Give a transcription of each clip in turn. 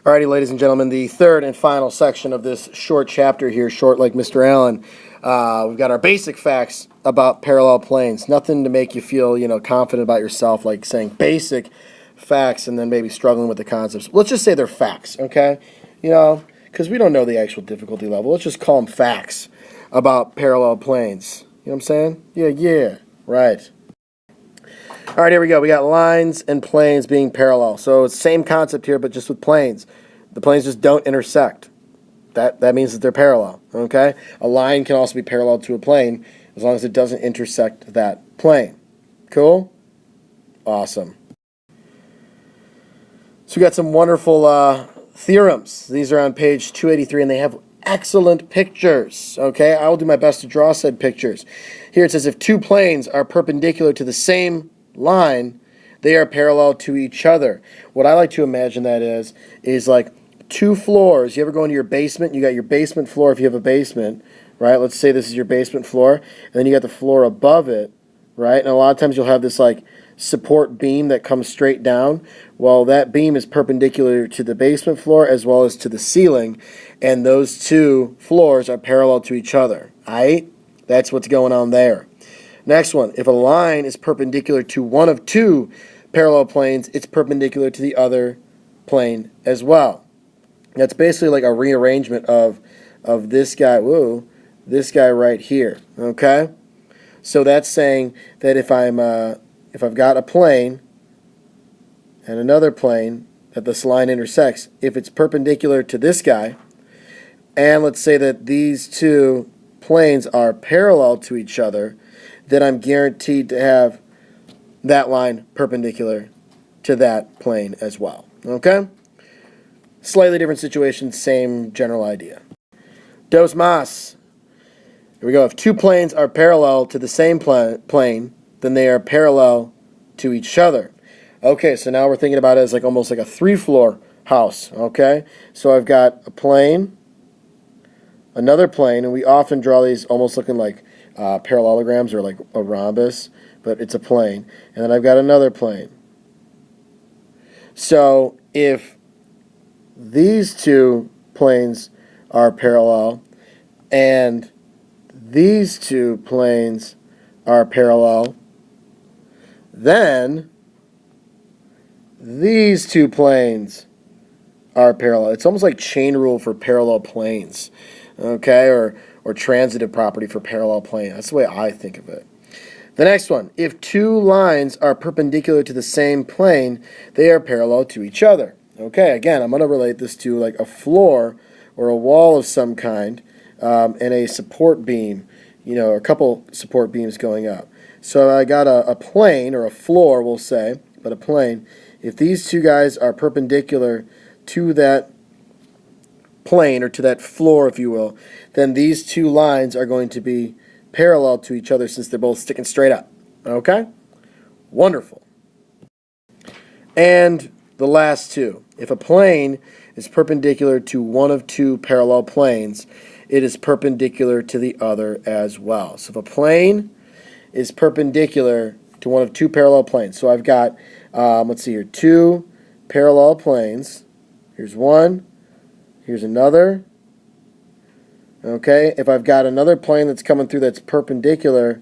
Alrighty, ladies and gentlemen, the third and final section of this short chapter here, short like Mr. Allen. We've got our basic facts about parallel planes. Nothing to make you feel, confident about yourself, like saying basic facts and then maybe struggling with the concepts. Let's just say they're facts, okay? Because we don't know the actual difficulty level. Let's just call them facts about parallel planes. You know what I'm saying? Yeah, right. All right, here we go. We got lines and planes being parallel. So it's the same concept here, but just with planes. The planes just don't intersect. That means that they're parallel, okay? A line can also be parallel to a plane as long as it doesn't intersect that plane. Cool? Awesome. So we got some wonderful theorems. These are on page 283, and they have excellent pictures, okay? I will do my best to draw said pictures. Here it says if two planes are perpendicular to the same line, they are parallel to each other. What I like to imagine that is like two floors. You ever go into your basement? You got your basement floor if you have a basement, right? Let's say this is your basement floor, and then you got the floor above it, right? And a lot of times you'll have this like support beam that comes straight down. Well, that beam is perpendicular to the basement floor as well as to the ceiling, and those two floors are parallel to each other, right? That's what's going on there. Next one, if a line is perpendicular to one of two parallel planes, it's perpendicular to the other plane as well. That's basically like a rearrangement of this guy, this guy right here, okay? So that's saying that if I've got a plane and another plane that this line intersects, if it's perpendicular to this guy, and let's say that these two planes are parallel to each other, then I'm guaranteed to have that line perpendicular to that plane as well. Okay? Slightly different situation, same general idea. Dos mas. Here we go. If two planes are parallel to the same plane, then they are parallel to each other. Okay, so now we're thinking about it as like almost like a three-floor house. Okay? So I've got a plane, another plane, and we often draw these almost looking like parallelograms or like a rhombus, but it's a plane. And then I've got another plane. So if these two planes are parallel and these two planes are parallel, then these two planes are parallel. It's almost like chain rule for parallel planes, okay, or transitive property for parallel plane. That's the way I think of it. The next one, if two lines are perpendicular to the same plane, they are parallel to each other. Okay, again, I'm going to relate this to like a floor or a wall of some kind and a support beam, a couple support beams going up. So I got a plane or a floor, we'll say, but a plane. If these two guys are perpendicular to that plane or to that floor, if you will, then these two lines are going to be parallel to each other since they're both sticking straight up. Okay? Wonderful. And the last two. If a plane is perpendicular to one of two parallel planes, it is perpendicular to the other as well. So if a plane is perpendicular to one of two parallel planes, so I've got, let's see here, two parallel planes. Here's one. Here's another. Okay, if I've got another plane that's coming through that's perpendicular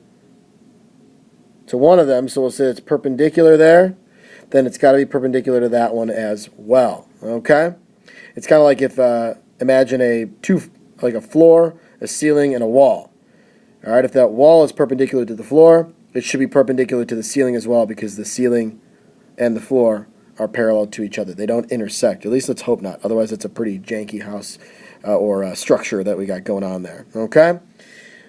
to one of them, so we'll say it's perpendicular there, then it's got to be perpendicular to that one as well. Okay? It's kind of like if, imagine like a floor, a ceiling, and a wall. All right, if that wall is perpendicular to the floor, it should be perpendicular to the ceiling as well because the ceiling and the floor are parallel to each other. They don't intersect. At least let's hope not. Otherwise, it's a pretty janky house or structure that we got going on there. Okay?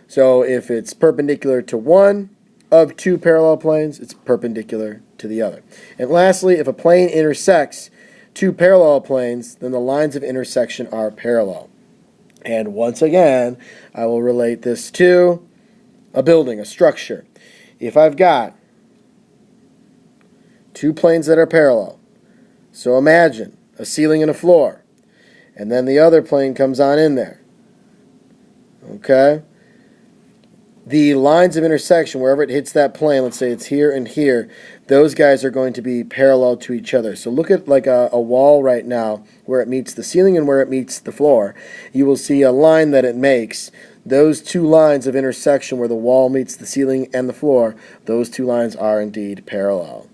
So if it's perpendicular to one of two parallel planes, it's perpendicular to the other. And lastly, if a plane intersects two parallel planes, then the lines of intersection are parallel. And once again, I will relate this to a building, a structure. If I've got two planes that are parallel, so imagine a ceiling and a floor, and then the other plane comes on in there. Okay? the lines of intersection, wherever it hits that plane, let's say it's here and here, those guys are going to be parallel to each other. So look at like a wall right now where it meets the ceiling and where it meets the floor. You will see a line that it makes. Those two lines of intersection where the wall meets the ceiling and the floor, those two lines are indeed parallel.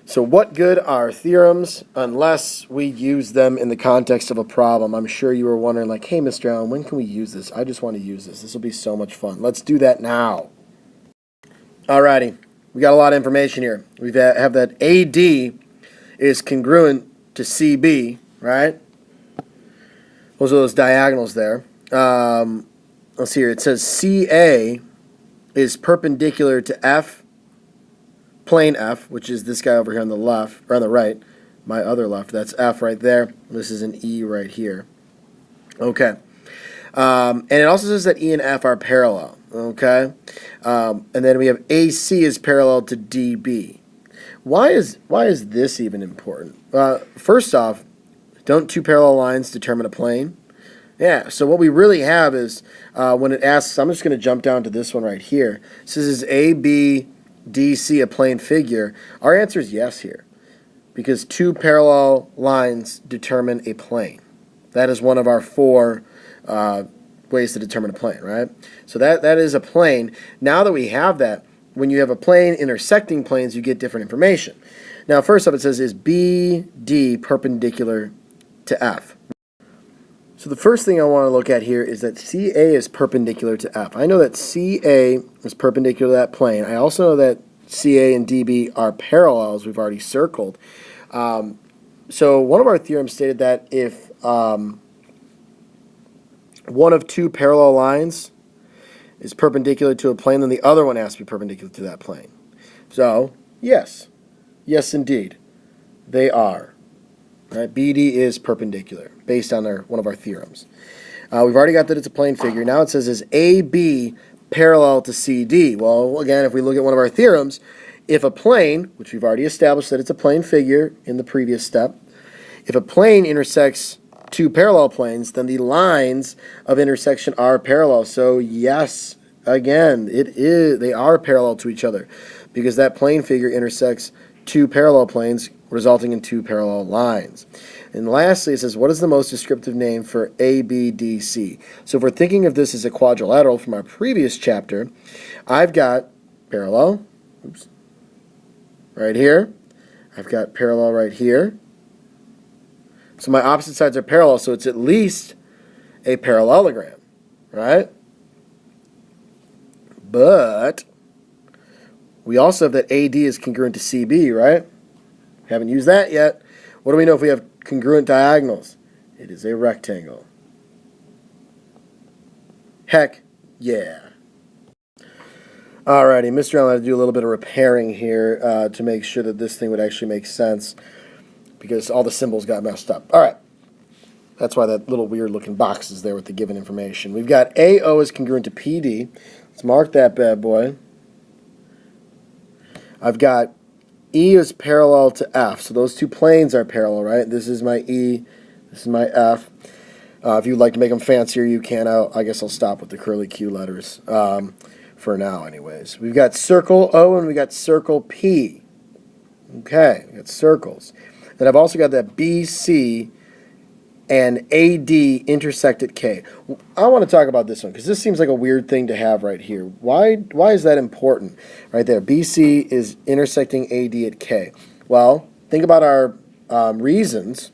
So what good are theorems unless we use them in the context of a problem? I'm sure you were wondering, like, hey, Mr. Allen, when can we use this? I just want to use this. This will be so much fun. Let's do that now. Alrighty, we got a lot of information here. We have that AD is congruent to CB, right? Those are those diagonals there. Let's see here. It says CA is perpendicular to F, plane F, which is this guy over here on the left, or on the right, my other left. That's F right there. This is an E right here. Okay. And it also says that E and F are parallel. Okay. And then we have AC is parallel to DB. Why is this even important? First off, don't two parallel lines determine a plane? Yeah, so what we really have is when it asks, I'm just going to jump down to this one right here. It says, is ABDC a plane figure? Our answer is yes here, because two parallel lines determine a plane. That is one of our four ways to determine a plane, right? So that is a plane. Now that we have that, when you have a plane intersecting planes, you get different information. Now, first off, it says, is BD perpendicular to F? So the first thing I want to look at here is that CA is perpendicular to F. I know that CA is perpendicular to that plane. I also know that CA and DB are parallels. We've already circled. So one of our theorems stated that if one of two parallel lines is perpendicular to a plane, then the other one has to be perpendicular to that plane. So, yes. Yes, indeed. They are. Right? BD is perpendicular, based on one of our theorems. We've already got that it's a plane figure. Now it says, is AB parallel to CD? Well, again, if we look at one of our theorems, if a plane, which we've already established that it's a plane figure in the previous step, if a plane intersects two parallel planes, then the lines of intersection are parallel. So yes, again, they are parallel to each other, because that plane figure intersects two parallel planes, resulting in two parallel lines. And lastly, it says, what is the most descriptive name for ABDC? So if we're thinking of this as a quadrilateral from our previous chapter, I've got parallel, right here. I've got parallel right here. So my opposite sides are parallel, so it's at least a parallelogram, right? But we also have that AD is congruent to CB, right? Haven't used that yet. What do we know if we have congruent diagonals? It is a rectangle. Heck yeah. Alrighty, Mr. Allen had to do a little bit of repairing here to make sure that this thing would actually make sense, because all the symbols got messed up. Alright. That's why that little weird looking box is there with the given information. We've got AO is congruent to PD. Let's mark that bad boy. I've got E is parallel to F, so those two planes are parallel, right? This is my E, this is my F. If you'd like to make them fancier, you can. I guess I'll stop with the curly Q letters for now anyways. We've got circle O and we got circle P. Okay, we got circles. Then I've also got that BC and AD intersect at K. I want to talk about this one because this seems like a weird thing to have right here. Why is that important? Right there, BC is intersecting AD at K. Well, think about our reasons,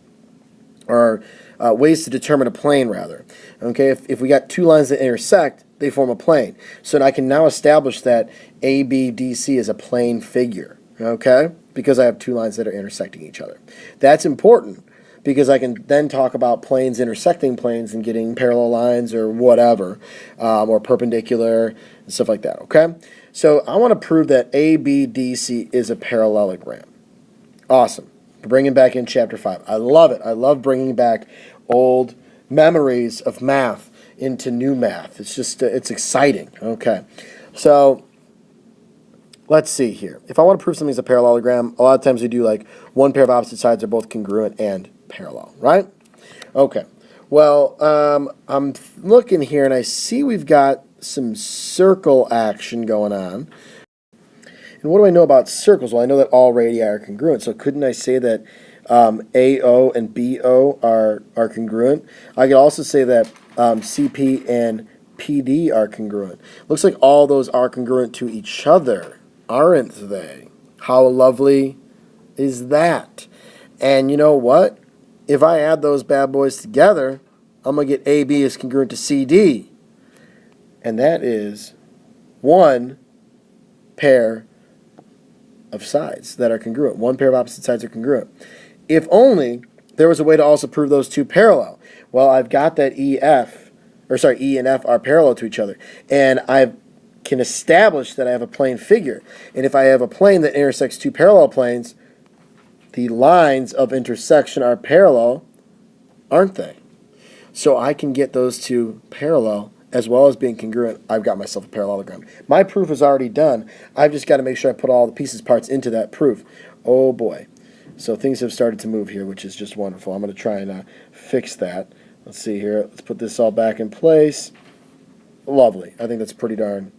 or ways to determine a plane, rather. Okay, if we got two lines that intersect, they form a plane. So I can now establish that ABDC is a plane figure, okay, because I have two lines that are intersecting each other. That's important, because I can then talk about planes intersecting planes and getting parallel lines or whatever, or perpendicular and stuff like that, okay? So I want to prove that ABDC is a parallelogram. Awesome. Bringing back in Chapter 5. I love it. I love bringing back old memories of math into new math. It's just, it's exciting, okay? So let's see here. If I want to prove something's a parallelogram, a lot of times we do like one pair of opposite sides are both congruent and parallel, right? Okay. Well, I'm looking here and I see we've got some circle action going on. And what do I know about circles? Well, I know that all radii are congruent, so couldn't I say that AO and BO are congruent? I could also say that CP and PD are congruent. Looks like all those are congruent to each other, aren't they? How lovely is that? And you know what? If I add those bad boys together, I'm going to get AB is congruent to CD. And that is one pair of sides that are congruent. One pair of opposite sides are congruent. If only there was a way to also prove those two parallel. Well, I've got that E and F are parallel to each other. And I can establish that I have a plane figure. And if I have a plane that intersects two parallel planes, the lines of intersection are parallel, aren't they? So I can get those two parallel as well as being congruent. I've got myself a parallelogram. My proof is already done. I've just got to make sure I put all the pieces, parts into that proof. Oh boy. So things have started to move here, which is just wonderful. I'm going to try and fix that. Let's see here. Let's put this all back in place. Lovely. I think that's pretty darn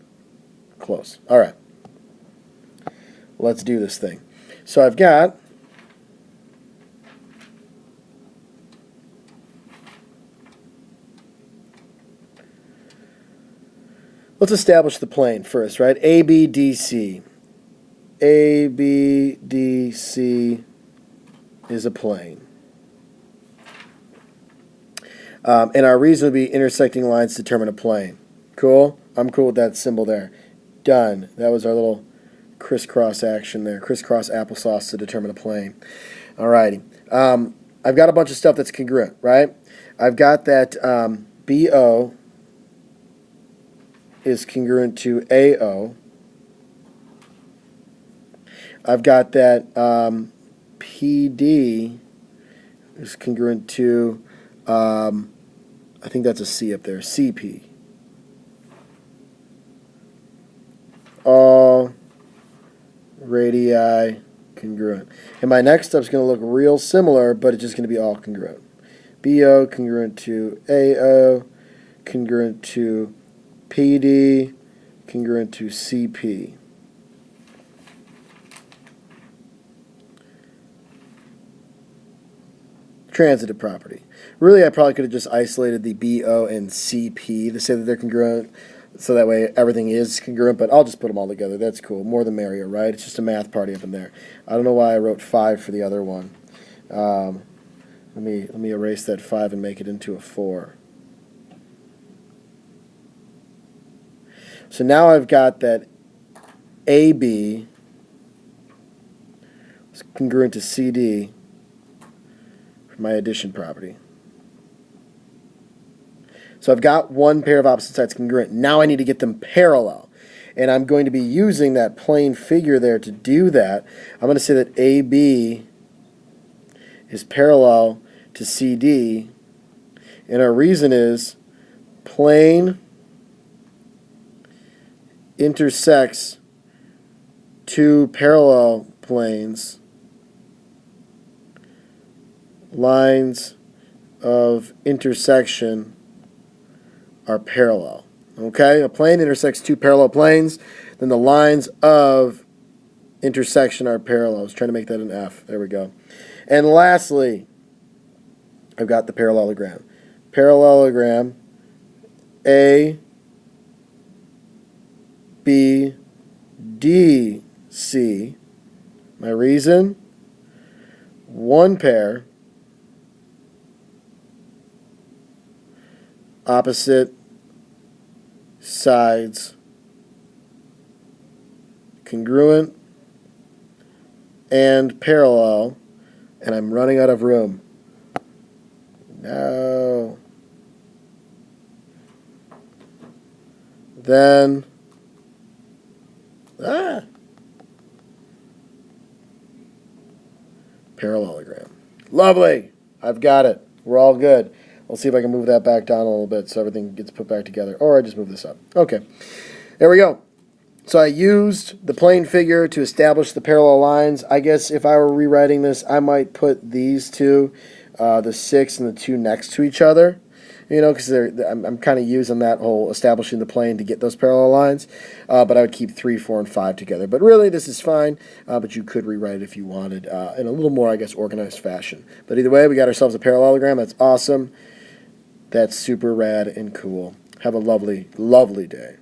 close. All right. Let's do this thing. So I've got let's establish the plane first, right? ABDC. ABDC is a plane. And our reason would be intersecting lines determine a plane. Cool? I'm cool with that symbol there. Done. That was our little crisscross action there. Crisscross applesauce to determine a plane. Alrighty. I've got a bunch of stuff that's congruent, right? I've got that BO is congruent to AO. I've got that PD is congruent to, I think that's a C up there, CP. All radii congruent. And my next step is going to look real similar, but it's just going to be all congruent. BO congruent to AO, congruent to PD, congruent to CP. Transitive property. Really, I probably could have just isolated the BO and CP to say that they're congruent, so that way everything is congruent, but I'll just put them all together. That's cool. More the merrier, right? It's just a math party up in there. I don't know why I wrote 5 for the other one. Let me erase that 5 and make it into a 4. So now I've got that AB is congruent to CD for my addition property. So I've got one pair of opposite sides congruent. Now I need to get them parallel. And I'm going to be using that plane figure there to do that. I'm going to say that AB is parallel to CD. And our reason is plane intersects two parallel planes. Lines of intersection are parallel. Okay? A plane intersects two parallel planes, then the lines of intersection are parallel. I was trying to make that an F. There we go. And lastly, I've got the parallelogram. Parallelogram A, B, D, C. My reason? One pair opposite sides congruent and parallel, and I'm running out of room. No. Then parallelogram. Lovely. I've got it. We're all good. I'll see if I can move that back down a little bit so everything gets put back together. Or I just move this up. Okay. There we go. So I used the plane figure to establish the parallel lines. I guess if I were rewriting this, I might put these two, the 6 and the 2 next to each other. you know, because I'm kind of using that whole establishing the plane to get those parallel lines, but I would keep 3, 4, and 5 together. But really, this is fine, but you could rewrite it if you wanted in a little more, I guess, organized fashion. But either way, we got ourselves a parallelogram. That's awesome. That's super rad and cool. Have a lovely, lovely day.